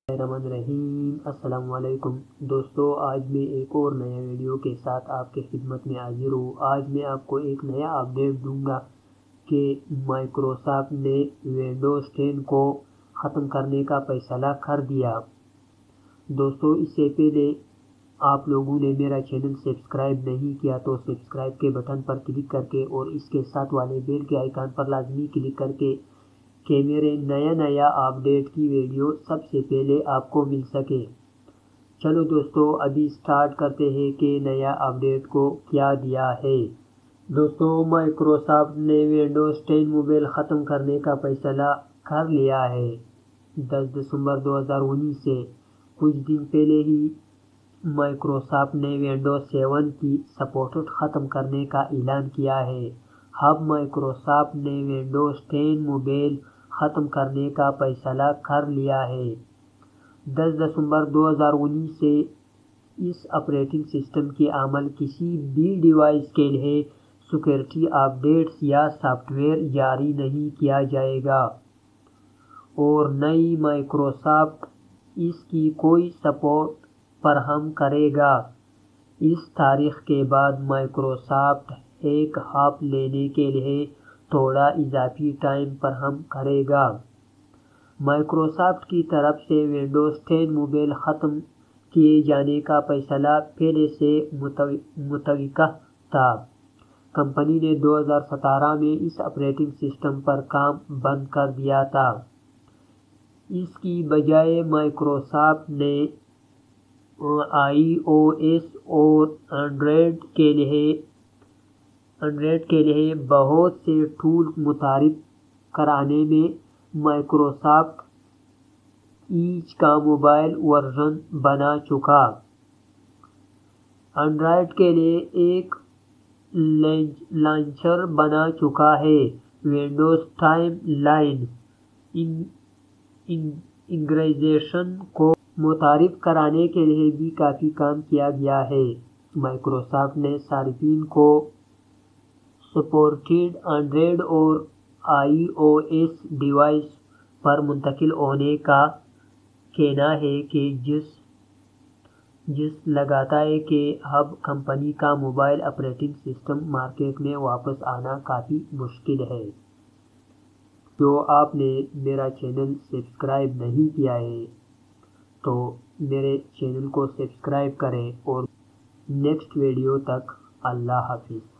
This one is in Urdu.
الرحمن الرحیم۔ السلام علیکم دوستو، آج میں ایک اور نیا ویڈیو کے ساتھ آپ کے خدمت میں حاضر ہوں۔ آج میں آپ کو ایک نیا اپڈیٹ دوں گا کہ مائکروسافٹ نے ونڈوز 10 کو ختم کرنے کا فیصلہ کر دیا۔ دوستو، اس سے پہلے آپ لوگوں نے میرا چینل سبسکرائب نہیں کیا تو سبسکرائب کے بٹن پر کلک کر کے اور اس کے ساتھ والے بیل کے آئیکن پر لازمی کلک کر کے کہ میرے نیا اپڈیٹ کی ویڈیو سب سے پہلے آپ کو مل سکے۔ چلو دوستو، ابھی سٹارٹ کرتے ہیں کہ نیا اپڈیٹ کو کیا دیا ہے۔ دوستو، مائکروسافٹ نے ونڈوز 10 موبائل ختم کرنے کا فیصلہ کر لیا ہے۔ 10 دسمبر 2019 سے کچھ دن پہلے ہی مائکروسافٹ نے ونڈوز 7 کی سپورٹ ختم کرنے کا اعلان کیا ہے۔ اب مائکروسافٹ نے ونڈوز 10 موبائل ختم کرنے کا فیصلہ کر لیا ہے۔ 10 دسمبر 2019 سے اس آپریٹنگ سسٹم کے عمل کسی بھی ڈیوائس کے لیے سیکیورٹی اپ ڈیٹس یا سافٹ ویئر جاری نہیں کیا جائے گا اور نہ ہی مائکروسافٹ اس کی کوئی سپورٹ فراہم کرے گا۔ اس تاریخ کے بعد مائکروسافٹ ایک ہاف لینے کے لیے تھوڑا اضافی ٹائم فراہم کرے گا۔ مائکروسافٹ کی طرف سے ونڈوز 10 موبائل ختم کیے جانے کا فیصلہ پہلے سے متوقع تھا۔ کمپنی نے 2017 میں اس آپریٹنگ سسٹم پر کام بند کر دیا تھا۔ اس کی بجائے مائکروسافٹ نے iOS اور اینڈرائیڈ کے لیے بہت سے ٹول متعارف کرانے میں مائکروسافٹ ایج کا موبائل ورژن بنا چکا۔ اینڈرائیڈ کے لیے ایک لانچر بنا چکا ہے۔ ونڈوز ٹائم لائن انٹیگریشن کو متعارف کرانے کے لیے بھی کافی کام کیا گیا ہے۔ مائکروسافٹ نے صارفین کو سپورٹڈ اینڈرائیڈ اور iOS ڈیوائس پر منتقل ہونے کا کہنا ہے کہ جس لگتا ہے کہ اب کمپنی کا موبائل آپریٹنگ سسٹم مارکیٹ میں واپس آنا کافی مشکل ہے۔ جو آپ نے میرا چینل سبسکرائب نہیں کیا ہے تو میرے چینل کو سبسکرائب کریں اور نیکسٹ ویڈیو تک اللہ حافظ۔